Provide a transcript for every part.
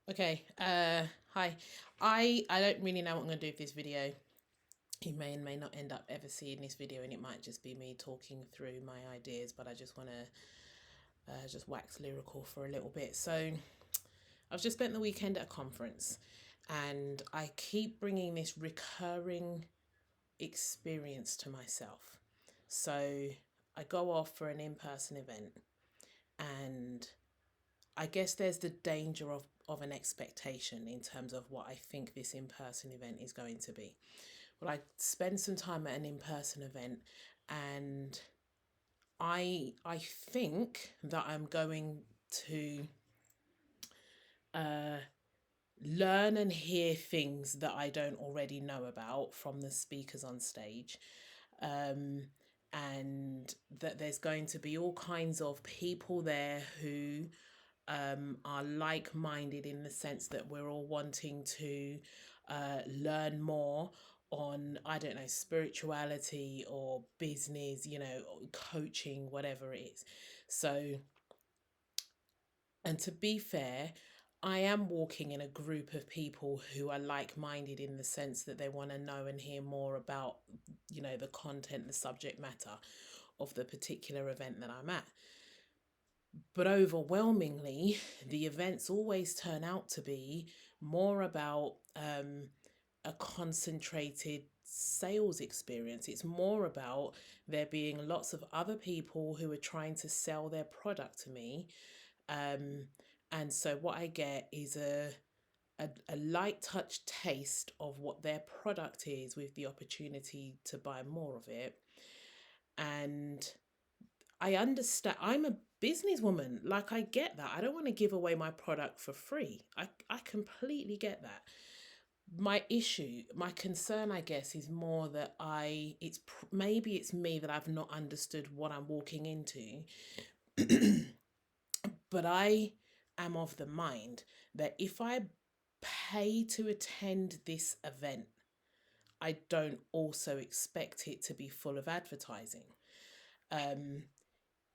Okay, hi. I don't really know what I'm going to do with this video. You may and may not end up ever seeing this video, and it might just be me talking through my ideas, but I just want to just wax lyrical for a little bit. So, I've just spent the weekend at a conference, and I keep bringing this recurring experience to myself. So, I go off for an in-person event, and I guess there's the danger of an expectation in terms of what I think this in person event is going to be. Well, I spend some time at an in person event, and I think that I'm going to uh, learn and hear things that I don't already know about from the speakers on stage. Um, and that there's going to be all kinds of people there who are like minded in the sense that we're all wanting to learn more on, I don't know, spirituality or business, coaching, whatever it is. So, and to be fair, I am walking in a group of people who are like minded in the sense that they want to know and hear more about, the content, the subject matter of the particular event that I'm at. But overwhelmingly, the events always turn out to be more about a concentrated sales experience. It's more about there being lots of other people who are trying to sell their product to me. Um, and so what I get is a light touch taste of what their product is with the opportunity to buy more of it. And I understand. I'm a businesswoman. Like, I get that. I don't want to give away my product for free. I completely get that. My issue, my concern, I guess, is more that maybe it's me that I've not understood what I'm walking into. But I am of the mind that if I pay to attend this event, I don't also expect it to be full of advertising. Um,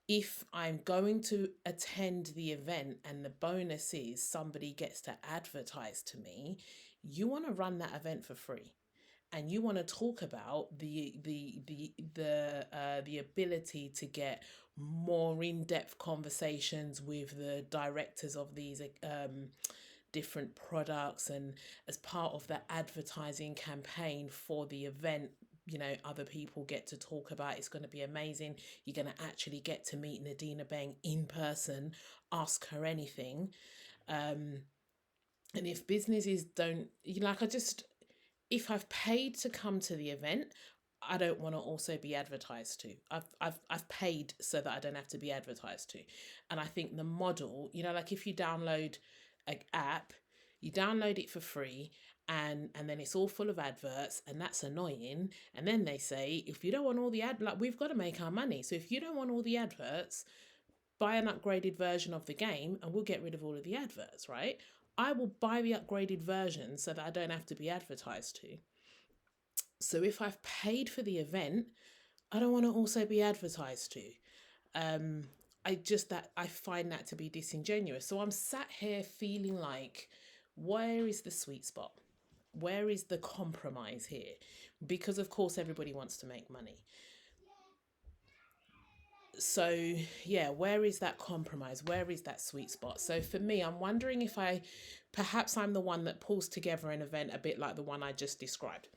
if I'm going to attend the event and the bonus is somebody gets to advertise to me, you want to run that event for free. And you want to talk about the ability to get more in-depth conversations with the directors of these different products, and as part of the advertising campaign for the event, other people get to talk about it's going to be amazing. You're going to actually get to meet Nadina Bang in person, ask her anything. um and if businesses don't, like, I just, if I've paid to come to the event, I don't want to also be advertised to. I've paid so that I don't have to be advertised to. And I think the model, like, if you download an app, you download it for free, and then it's all full of adverts, and that's annoying. And then they say, if you don't want all the like, we've got to make our money. So if you don't want all the adverts, buy an upgraded version of the game and we'll get rid of all of the adverts, right? I will buy the upgraded version so that I don't have to be advertised to. So if I've paid for the event, I don't want to also be advertised to. Um, I find that to be disingenuous. So I'm sat here feeling like, where is the sweet spot? Where is the compromise here? Because of course everybody wants to make money. So yeah, where is that compromise? Where is that sweet spot? So for me, I'm wondering if perhaps I'm the one that pulls together an event a bit like the one I just described.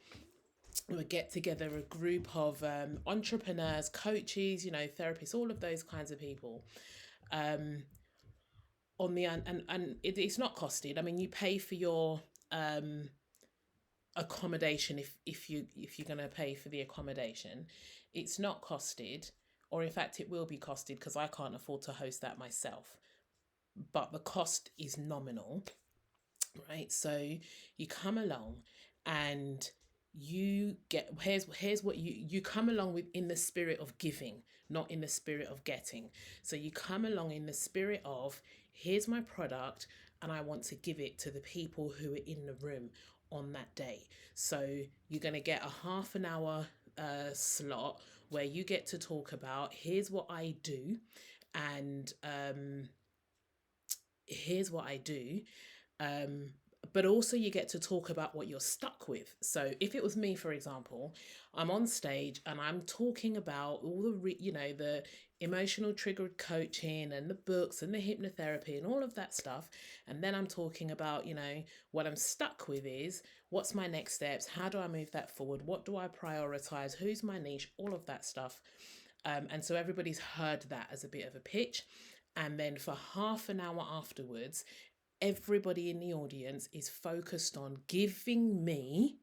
We would get together a group of entrepreneurs, coaches, therapists, all of those kinds of people. Um, on the and it's not costed. I mean, you pay for your accommodation if you're going to pay for the accommodation. It's not costed, or in fact, it will be costed because I can't afford to host that myself. But the cost is nominal, right? So you come along and you get, here's what you come along with, in the spirit of giving, not in the spirit of getting. So you come along in the spirit of, here's my product and I want to give it to the people who are in the room on that day. So you're going to get a half an hour slot where you get to talk about, here's what I do, and here's what I do, Um, but also you get to talk about what you're stuck with. So if it was me, for example, I'm on stage and I'm talking about all the the emotional triggered coaching and the books and the hypnotherapy and all of that stuff, and then I'm talking about, what I'm stuck with is what's my next steps, how do I move that forward, what do I prioritize, who's my niche, all of that stuff. And so everybody's heard that as a bit of a pitch. And then for half an hour afterwards, everybody in the audience is focused on giving me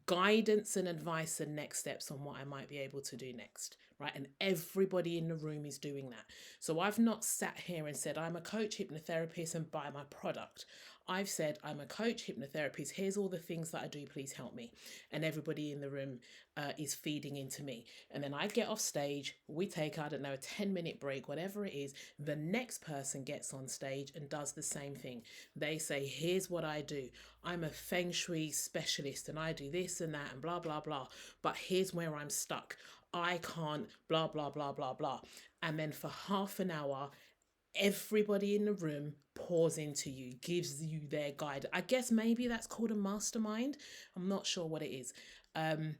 guidance and advice and next steps on what I might be able to do next, right? And everybody in the room is doing that. So I've not sat here and said, I'm a coach hypnotherapist and buy my product. I've said, I'm a coach hypnotherapist. Here's all the things that I do. Please help me. And everybody in the room is feeding into me. And then I get off stage. We take, I don't know, a 10-minute break, whatever it is. The next person gets on stage and does the same thing. They say, here's what I do. I'm a feng shui specialist and I do this and that and blah, blah, blah. But here's where I'm stuck. I can't, blah, blah, blah, blah, blah. And then for half an hour, everybody in the room pours into you, gives you their guide. I guess maybe that's called a mastermind. I'm not sure what it is. Um,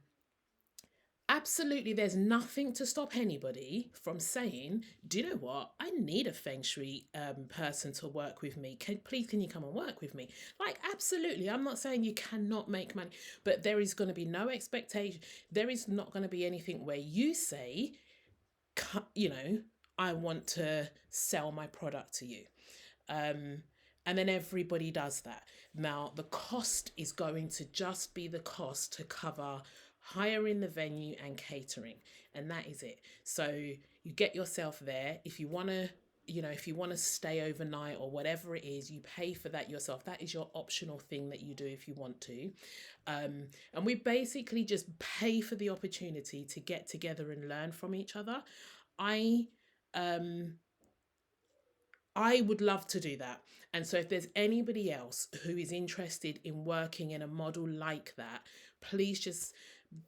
Absolutely, there's nothing to stop anybody from saying, "Do you know what? I need a feng shui person to work with me. Can you come and work with me?" Like, absolutely. I'm not saying you cannot make money, but there is going to be no expectation. There is not going to be anything where you say, you know, "I want to sell my product to you." Um, and then everybody does that. Now, the cost is going to just be the cost to cover hiring the venue and catering, and that is it. So you get yourself there. If you want to, if you want to stay overnight or whatever it is, you pay for that yourself. That is your optional thing that you do if you want to. And we basically just pay for the opportunity to get together and learn from each other. I um I would love to do that. And so, if there's anybody else who is interested in working in a model like that, please just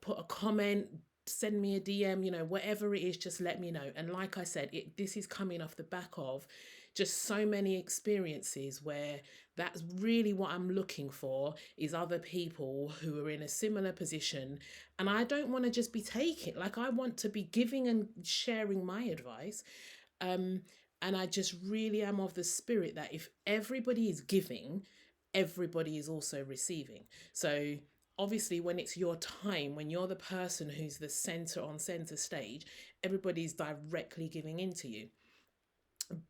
put a comment, send me a DM, whatever it is, just let me know. And like I said, this is coming off the back of just so many experiences where that's really what I'm looking for is other people who are in a similar position. And I don't want to just be taking, like, I want to be giving and sharing my advice. Um, and I just really am of the spirit that if everybody is giving, everybody is also receiving. So obviously, when it's your time, when you're the person who's the center on center stage, everybody's directly giving into you.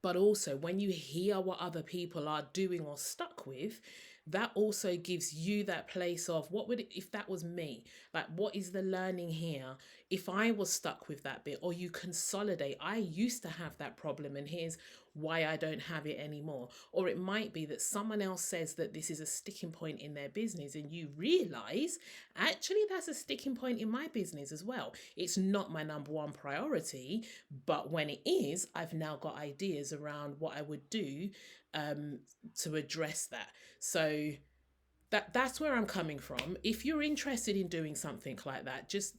But also, when you hear what other people are doing or stuck with, that also gives you that place of what would it, if that was me, like what is the learning here if I was stuck with that bit, or you consolidate, I used to have that problem and here's why I don't have it anymore. Or it might be that someone else says that this is a sticking point in their business and you realize actually that's a sticking point in my business as well. It's not my number one priority, but when it is, I've now got ideas around what I would do um, to address that. So that's where I'm coming from. If you're interested in doing something like that, just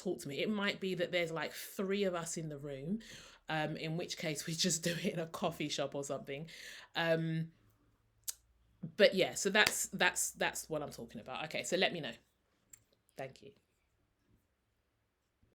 talk to me. It might be that there's like three of us in the room, in which case we just do it in a coffee shop or something. Um, but yeah, so that's what I'm talking about. Okay, so let me know. Thank you.